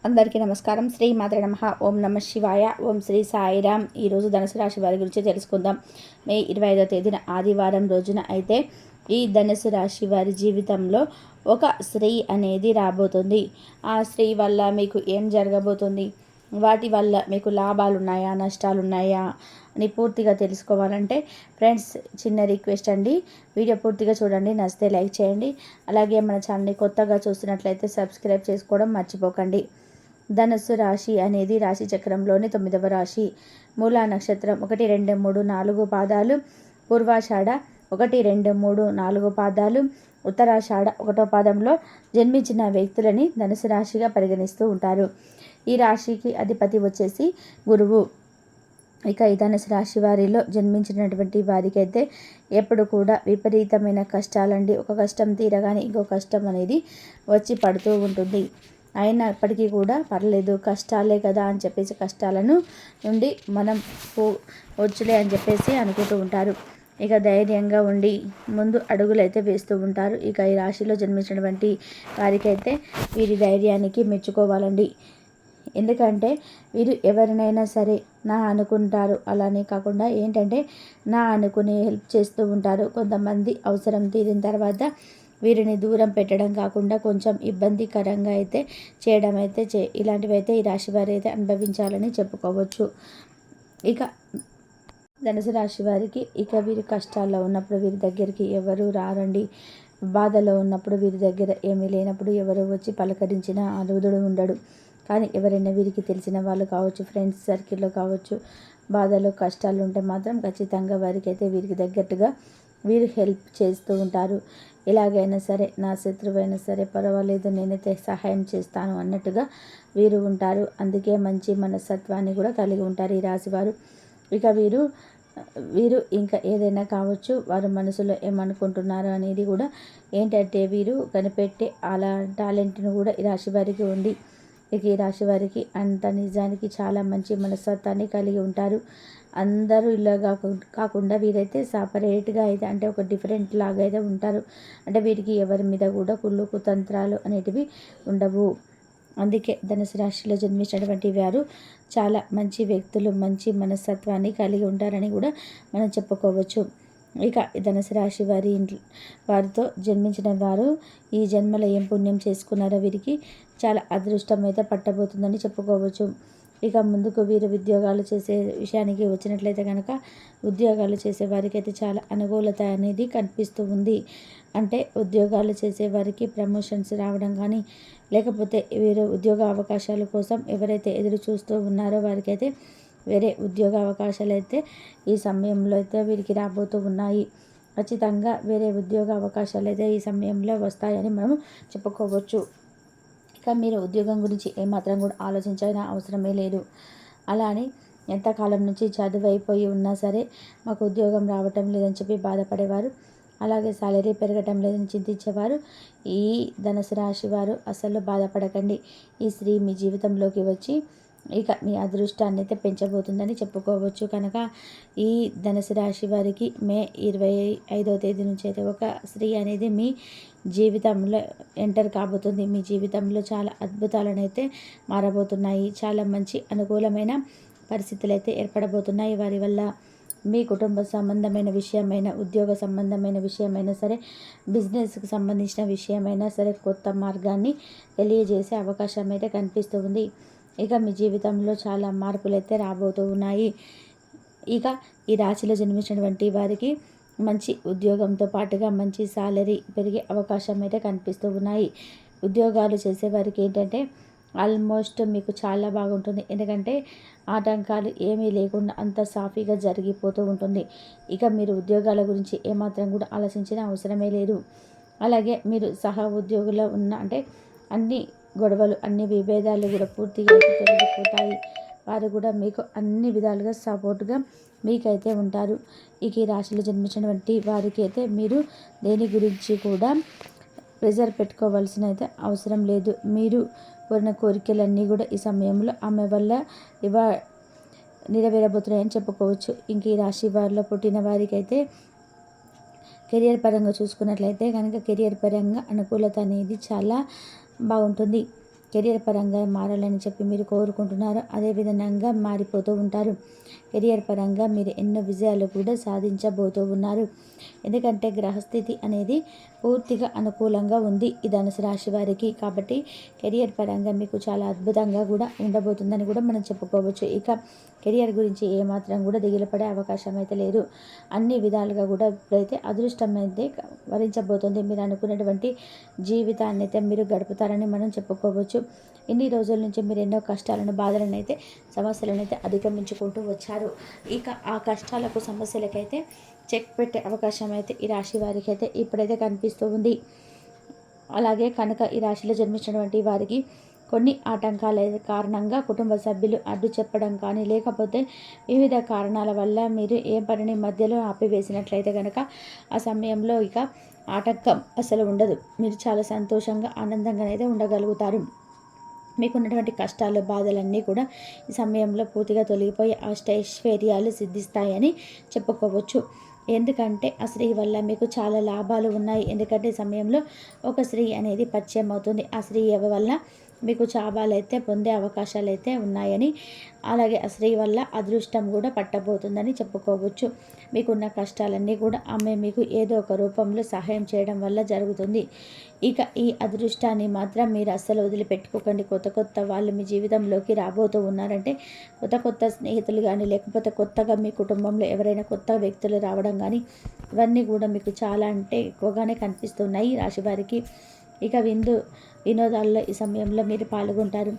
అందరికీ నమస్కారం. శ్రీ మాత్రే నమః. ఓం నమ శివాయ. ఓం శ్రీ సాయిరామ్. ఈరోజు ధనుసు రాశి వారి గురించి తెలుసుకుందాం. మే 25వ తేదీన ఆదివారం రోజున అయితే ఈ ధనుసు రాశి వారి జీవితంలో ఒక స్త్రీ అనేది రాబోతుంది. ఆ స్త్రీ వల్ల మీకు ఏం జరగబోతుంది, వాటి వల్ల మీకు లాభాలు ఉన్నాయా, నష్టాలు ఉన్నాయా అని పూర్తిగా తెలుసుకోవాలంటే ఫ్రెండ్స్ చిన్న రిక్వెస్ట్ అండి, వీడియో పూర్తిగా చూడండి, నచ్చితే లైక్ చేయండి. అలాగే మన ఛానల్ని కొత్తగా చూస్తున్నట్లయితే సబ్స్క్రైబ్ చేసుకోవడం మర్చిపోకండి. ధనుస్సు రాశి అనేది రాశి చక్రంలోని 9వ రాశి. మూలా నక్షత్రం 1, 2, 3, 4 పాదాలు, పూర్వాషాఢ 1, 2, 3, 4 పాదాలు, ఉత్తరాషాఢ 1వ పాదంలో జన్మించిన వ్యక్తులని ధనుసు రాశిగా పరిగణిస్తూ ఉంటారు. ఈ రాశికి అధిపతి వచ్చేసి గురువు. ఇక ఈ ధనుసు రాశి వారిలో జన్మించినటువంటి వారికైతే ఎప్పుడు కూడా విపరీతమైన కష్టాలండి. ఒక కష్టం తీరగానే ఇంకో కష్టం అనేది వచ్చి పడుతూ ఉంటుంది. అయినప్పటికీ కూడా పర్లేదు, కష్టాలే కదా అని చెప్పేసి కష్టాలను నుండి మనం వచ్చులే అని చెప్పేసి అనుకుంటూ ఉంటారు. ఇక ధైర్యంగా ఉండి ముందు అడుగులు అయితే వేస్తూ ఉంటారు. ఇక ఈ రాశిలో జన్మించినటువంటి వారికైతే వీరి ధైర్యానికి మెచ్చుకోవాలండి. ఎందుకంటే వీరు ఎవరినైనా సరే నా అనుకుంటారు. అలానే కాకుండా ఏంటంటే నా అనుకుని హెల్ప్ చేస్తూ ఉంటారు. కొంతమంది అవసరం తీరిన తర్వాత వీరిని దూరం పెట్టడం కాకుండా కొంచెం ఇబ్బందికరంగా అయితే చేయడం అయితే ఇలాంటివి అయితే ఈ రాశి వారు అయితే అనుభవించాలని చెప్పుకోవచ్చు. ఇక ధనుసు రాశి వారికి ఇక వీరి కష్టాల్లో ఉన్నప్పుడు వీరి దగ్గరికి ఎవరు రారండి. బాధలో ఉన్నప్పుడు వీరి దగ్గర ఏమీ లేనప్పుడు ఎవరు వచ్చి పలకరించిన అరుదుడు ఉండడు. కానీ ఎవరైనా వీరికి తెలిసిన వాళ్ళు కావచ్చు, ఫ్రెండ్స్ సర్కిల్లో కావచ్చు, బాధలో కష్టాలు ఉంటే మాత్రం ఖచ్చితంగా వారికి అయితే వీరికి తగ్గట్టుగా వీరు హెల్ప్ చేస్తూ ఉంటారు. ఎలాగైనా సరే నా శత్రువైనా సరే పర్వాలేదు, నేనైతే సహాయం చేస్తాను అన్నట్టుగా వీరు ఉంటారు. అందుకే మంచి మనస్తత్వాన్ని కూడా కలిగి ఉంటారు ఈ రాశివారు. ఇక వీరు ఇంకా ఏదైనా కావచ్చు, వారు మనసులో ఏమనుకుంటున్నారు అనేది కూడా ఏంటంటే వీరు కనిపెట్టే అలా టాలెంట్ను కూడా ఈ రాశి వారికి ఉంది. ఇక ఈ రాశి వారికి అంత నిజానికి చాలా మంచి మనస్తత్వాన్ని కలిగి ఉంటారు. అందరూ ఇలా కాకుండా వీరైతే సపరేట్గా అయితే అంటే ఒక డిఫరెంట్ లాగా అయితే ఉంటారు. అంటే వీరికి ఎవరి మీద కూడా కుళ్ళు కుతంత్రాలు అనేటివి ఉండవు. అందుకే ధనుసు రాశిలో జన్మించినటువంటి వారు చాలా మంచి వ్యక్తులు, మంచి మనస్తత్వాన్ని కలిగి ఉంటారని కూడా మనం చెప్పుకోవచ్చు. ఇక ధనుసు రాశి వారితో జన్మించిన వారు ఈ జన్మలో ఏం పుణ్యం చేసుకున్నారో వీరికి చాలా అదృష్టం అయితే పట్టబోతుందని చెప్పుకోవచ్చు. ఇక ముందుకు వీరు ఉద్యోగాలు చేసే విషయానికి వచ్చినట్లయితే కనుక ఉద్యోగాలు చేసే వారికి అయితే చాలా అనుకూలత అనేది కనిపిస్తూ ఉంది. అంటే ఉద్యోగాలు చేసే వారికి ప్రమోషన్స్ రావడం కానీ, లేకపోతే వీరు ఉద్యోగ అవకాశాల కోసం ఎవరైతే ఎదురు చూస్తూ ఉన్నారో వారికైతే వేరే ఉద్యోగ అవకాశాలు అయితే ఈ సమయంలో అయితే వీరికి రాబోతూ ఉన్నాయి. ఖచ్చితంగా వేరే ఉద్యోగ అవకాశాలు అయితే ఈ సమయంలో వస్తాయని మనం చెప్పుకోవచ్చు. ఇక మీరు ఉద్యోగం గురించి ఏమాత్రం కూడా ఆలోచించాల్సిన అవసరమే లేదు. అలానే ఎంతకాలం నుంచి చదువు అయిపోయి ఉన్నా సరే మాకు ఉద్యోగం రావటం లేదని చెప్పి బాధపడేవారు, అలాగే సాలరీ పెరగటం లేదని చింతించేవారు, ఈ ధనుసు రాశి వారు అసలు బాధపడకండి. ఈ స్త్రీ మీ జీవితంలోకి వచ్చి ఇక మీ అదృష్టాన్ని అయితే పెంచబోతుందని చెప్పుకోవచ్చు. కనుక ఈ ధనుసు రాశి వారికి మే 25వ తేదీ నుంచి అయితే ఒక స్త్రీ అనేది మీ జీవితంలో ఎంటర్ కాబోతుంది. మీ జీవితంలో చాలా అద్భుతాలను అయితే మారబోతున్నాయి. చాలా మంచి అనుకూలమైన పరిస్థితులు అయితే ఏర్పడబోతున్నాయి వారి వల్ల. మీ కుటుంబ సంబంధమైన విషయమైనా, ఉద్యోగ సంబంధమైన విషయమైనా సరే, బిజినెస్కి సంబంధించిన విషయమైనా సరే కొత్త మార్గాన్ని తెలియజేసే అవకాశం అయితే కనిపిస్తూ ఉంది. ఇక మీ జీవితంలో చాలా మార్పులు అయితే రాబోతూ ఉన్నాయి. ఇక ఈ రాశిలో జన్మించినటువంటి వారికి మంచి ఉద్యోగంతో పాటుగా మంచి సాలరీ పెరిగే అవకాశం అయితే కనిపిస్తూ ఉన్నాయి. ఉద్యోగాలు చేసేవారికి ఏంటంటే ఆల్మోస్ట్ మీకు చాలా బాగుంటుంది. ఎందుకంటే ఆటంకాలు ఏమీ లేకుండా అంత సాఫీగా జరిగిపోతూ ఉంటుంది. ఇక మీరు ఉద్యోగాల గురించి ఏమాత్రం కూడా ఆలోచించిన అవసరమే లేదు. అలాగే మీరు సహా ఉద్యోగుల్లో ఉన్న అంటే అన్ని గొడవలు, అన్ని విభేదాలు కూడా పూర్తిగా తొలగిపోతాయి. వారు కూడా మీకు అన్ని విధాలుగా సపోర్ట్గా మీకైతే ఉంటారు. ఇక ఈ రాశిలో జన్మించినటువంటి వారికి అయితే మీరు దేని గురించి కూడా ప్రెజర్ పెట్టుకోవాల్సిన అయితే అవసరం లేదు. మీరు కోరిన కోరికలన్నీ కూడా ఈ సమయంలో ఆమె వల్ల నెరవేరబోతున్నాయని చెప్పుకోవచ్చు. ఇంక ఈ రాశి వారిలో పుట్టిన వారికి అయితే కెరియర్ పరంగా చూసుకున్నట్లయితే కనుక కెరియర్ పరంగా అనుకూలత అనేది చాలా బాగుంటుంది. కెరియర్ పరంగా మారాలని చెప్పి మీరు కోరుకుంటున్నారు. అదే విధంగా మారిపోతూ ఉంటారు. కెరియర్ పరంగా మీరు ఎన్నో విజయాలు కూడా సాధించబోతూ ఉన్నారు. ఎందుకంటే గ్రహస్థితి అనేది పూర్తిగా అనుకూలంగా ఉంది ఈ ధనుసు రాశి వారికి. కాబట్టి కెరియర్ పరంగా మీకు చాలా అద్భుతంగా కూడా ఉండబోతుందని కూడా మనం చెప్పుకోవచ్చు. ఇక కెరియర్ గురించి ఏమాత్రం కూడా దిగులు పడే అవకాశం అయితే లేదు. అన్ని విధాలుగా కూడా ఇప్పుడైతే అదృష్టం అయితే వరించబోతుంది. మీరు అనుకున్నటువంటి జీవితాన్ని అయితే మీరు గడుపుతారని మనం చెప్పుకోవచ్చు. ఇన్ని రోజుల నుంచి మీరు ఎన్నో కష్టాలను, బాధలను అయితే, సమస్యలను అయితే అధిగమించుకుంటూ వచ్చారు. ఇక ఆ కష్టాలకు, సమస్యలకైతే చెక్ పెట్టే అవకాశం అయితే ఈ రాశి వారికి అయితే ఇప్పుడైతే కనిపిస్తూ ఉంది. అలాగే కనుక ఈ రాశిలో జన్మించినటువంటి వారికి కొన్ని ఆటంకాల కారణంగా కుటుంబ సభ్యులు అడ్డు చెప్పడం కానీ, లేకపోతే వివిధ కారణాల వల్ల మీరు ఏ పనిని మధ్యలో ఆపివేసినట్లయితే కనుక ఆ సమయంలో ఇక ఆటంకం అసలు ఉండదు. మీరు చాలా సంతోషంగా, ఆనందంగా అయితే ఉండగలుగుతారు. మీకున్నటువంటి కష్టాలు, బాధలన్నీ కూడా ఈ సమయంలో పూర్తిగా తొలగిపోయి అష్టైశ్వర్యాలు సిద్ధిస్తాయని చెప్పుకోవచ్చు. ఎందుకంటే ఆ స్త్రీ వల్ల మీకు చాలా లాభాలు ఉన్నాయి. ఎందుకంటే ఈ సమయంలో ఒక స్త్రీ అనేది పరిచయం అవుతుంది. ఆ స్త్రీ వల్ల మీకు చాబాలైతే పొందే అవకాశాలైతే ఉన్నాయని, అలాగే ఆ స్త్రీ వల్ల అదృష్టం కూడా పట్టబోతుందని చెప్పుకోవచ్చు. మీకున్న కష్టాలన్నీ కూడా ఆమె మీకు ఏదో ఒక రూపంలో సహాయం చేయడం వల్ల జరుగుతుంది. ఇక ఈ అదృష్టాన్ని మాత్రం మీరు అస్సలు వదిలిపెట్టుకోకండి. కొత్త కొత్త వాళ్ళు మీ జీవితంలోకి రాబోతూ ఉన్నారంటే, కొత్త కొత్త స్నేహితులు కానీ, లేకపోతే కొత్తగా మీ కుటుంబంలో ఎవరైనా కొత్త వ్యక్తులు రావడం కానీ, ఇవన్నీ కూడా మీకు చాలా అంటే ఎక్కువగానే కనిపిస్తున్నాయి రాశివారికి. ఇక వినోదాల్లో ఈ సమయంలో మీరు పాల్గొంటారు.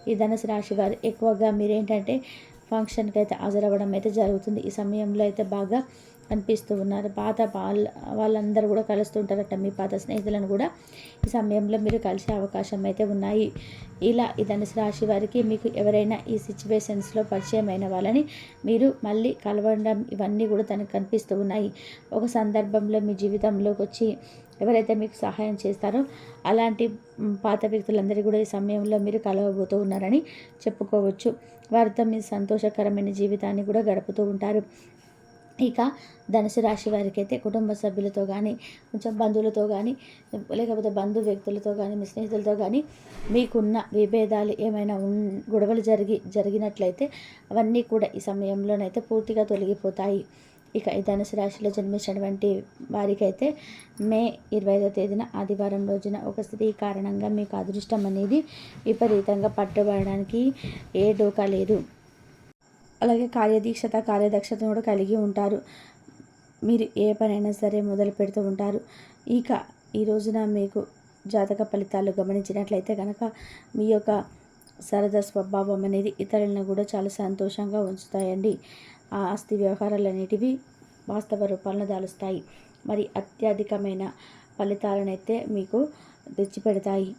ఈ ధనుసు రాశి వారు ఎక్కువగా మీరేంటంటే ఫంక్షన్కి అయితే హాజరవ్వడం అయితే జరుగుతుంది. ఈ సమయంలో అయితే బాగా కనిపిస్తూ ఉన్నారు. పాత వాళ్ళందరూ కూడా కలుస్తుంటారట. మీ పాత స్నేహితులను కూడా ఈ సమయంలో మీరు కలిసే అవకాశం అయితే ఉన్నాయి. ఇలా ఈ ధనుసు రాశి వారికి మీకు ఎవరైనా ఈ సిచ్యువేషన్స్లో పరిచయమైన వాళ్ళని మీరు మళ్ళీ కలవడం, ఇవన్నీ కూడా తనకు కనిపిస్తూ ఉన్నాయి. ఒక సందర్భంలో మీ జీవితంలోకి వచ్చి ఎవరైతే మీకు సహాయం చేస్తారో అలాంటి పాత వ్యక్తులందరూ కూడా ఈ సమయంలో మీరు కలవబోతూ ఉన్నారని చెప్పుకోవచ్చు. వారితో మీ సంతోషకరమైన జీవితాన్ని కూడా గడుపుతూ ఉంటారు. ఇక ధనుసు రాశి వారికి అయితే కుటుంబ సభ్యులతో కానీ, కొంచెం బంధువులతో కానీ, లేకపోతే బంధు వ్యక్తులతో కానీ, మీ స్నేహితులతో కానీ మీకున్న విభేదాలు ఏమైనా గొడవలు జరిగినట్లయితే అవన్నీ కూడా ఈ సమయంలోనైతే పూర్తిగా తొలగిపోతాయి. ఇక ఈ ధనుసు రాశిలో జన్మించినటువంటి వారికైతే మే 25వ తేదీన ఆదివారం రోజున ఒక స్త్రీ కారణంగా మీకు అదృష్టం అనేది విపరీతంగా పట్టుబడడానికి ఏ డోకా లేదు. అలాగే కార్యదక్షతను కూడా కలిగి ఉంటారు. మీరు ఏ పనైనా సరే మొదలు పెడుతూ ఉంటారు. ఇక ఈ రోజున మీకు జాతక ఫలితాలు గమనించినట్లయితే కనుక మీ యొక్క సరదా స్వభావం అనేది ఇతరులను కూడా చాలా సంతోషంగా ఉంచుతాయండి. ఆ ఆస్తి వ్యవహారాలు అనేటివి వాస్తవ రూపాలను దాలుస్తాయి. మరి అత్యధికమైన ఫలితాలనైతే మీకు తెచ్చిపెడతాయి.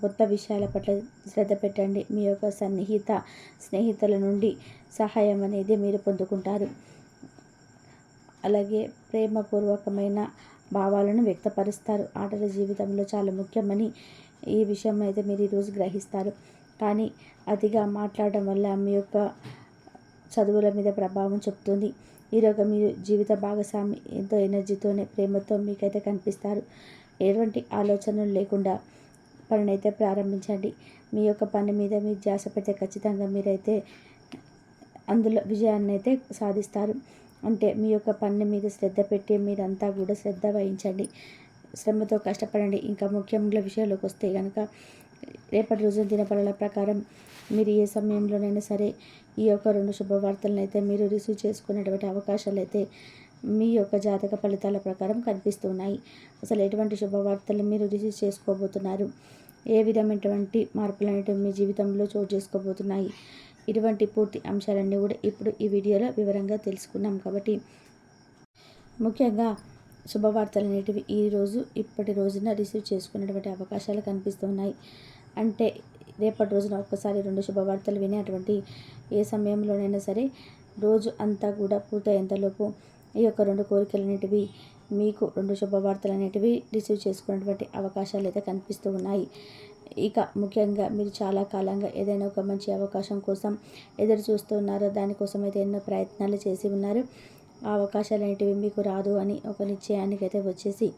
కొత్త విషయాల పట్ల శ్రద్ధ పెట్టండి. మీ యొక్క స్నేహితుల నుండి సహాయం అనేది మీరు పొందుకుంటారు. అలాగే ప్రేమపూర్వకమైన భావాలను వ్యక్తపరుస్తారు. ఆటల జీవితంలో చాలా ముఖ్యమని ఈ విషయం అయితే మీరు ఈరోజు గ్రహిస్తారు. కానీ అతిగా మాట్లాడడం వల్ల మీ యొక్క చదువుల మీద ప్రభావం చూపుతుంది. ఈరోజు మీరు జీవిత భాగస్వామి ఎంతో ఎనర్జీతోనే, ప్రేమతో మీకైతే కనిపిస్తారు. ఎటువంటి ఆలోచనలు లేకుండా పనినైతే ప్రారంభించండి. మీ యొక్క పని మీద మీరు ధ్యాస పెడితే ఖచ్చితంగా మీరైతే అందులో విజయాన్ని అయితే సాధిస్తారు. అంటే మీ యొక్క పని మీద శ్రద్ధ పెట్టి మీరంతా కూడా శ్రద్ధ వహించండి. శ్రమతో కష్టపడండి. ఇంకా ముఖ్యంగా విషయంలోకి వస్తే కనుక రేపటి రోజున దినఫలాల ప్రకారం మీరు ఏ సమయంలోనైనా సరే ఈ యొక్క 2 శుభవార్తలను అయితే మీరు రిసీవ్ చేసుకునేటువంటి అవకాశాలు అయితే మీ యొక్క జాతక ఫలితాల ప్రకారం కనిపిస్తున్నాయి. అసలు ఎటువంటి శుభవార్తలు మీరు రిసీవ్ చేసుకోబోతున్నారు, ఏ విధమైనటువంటి మార్పులు అనేవి మీ జీవితంలో చోటు చేసుకోబోతున్నాయి, ఇటువంటి పూర్తి అంశాలన్నీ కూడా ఇప్పుడు ఈ వీడియోలో వివరంగా తెలుసుకున్నాం. కాబట్టి ముఖ్యంగా శుభవార్తలు అనేటివి ఇప్పటి రోజున రిసీవ్ చేసుకునేటువంటి అవకాశాలు కనిపిస్తున్నాయి. అంటే రేపటి రోజున ఒక్కసారి 2 శుభవార్తలు వినేటువంటి ఏ సమయంలోనైనా సరే రోజు అంతా కూడా పూర్తయ్యేంతలోపు ఈ యొక్క 2 కోరికలు అనేటివి మీకు 2 శుభవార్తలు అనేటివి రిసీవ్ చేసుకునేటువంటి అవకాశాలు అయితే కనిపిస్తూ ఉన్నాయి. ఇక ముఖ్యంగా మీరు చాలా కాలంగా ఏదైనా ఒక మంచి అవకాశం కోసం ఎదురు చూస్తున్నారో, దానికోసం అయితే ఎన్నో ప్రయత్నాలు చేసి ఉన్నారు. ఆ అవకాశాలు అనేటివి మీకు రాదు అని ఒక నిశ్చయానికి అయితే వచ్చేసి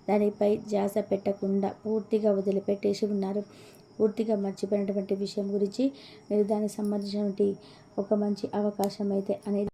దానిపై ధ్యాస పెట్టకుండా పూర్తిగా వదిలిపెట్టేసి ఉన్నారు. పూర్తిగా మర్చిపోయినటువంటి విషయం గురించి మీరు దానికి సంబంధించినటువంటి ఒక మంచి అవకాశం అయితే అనేది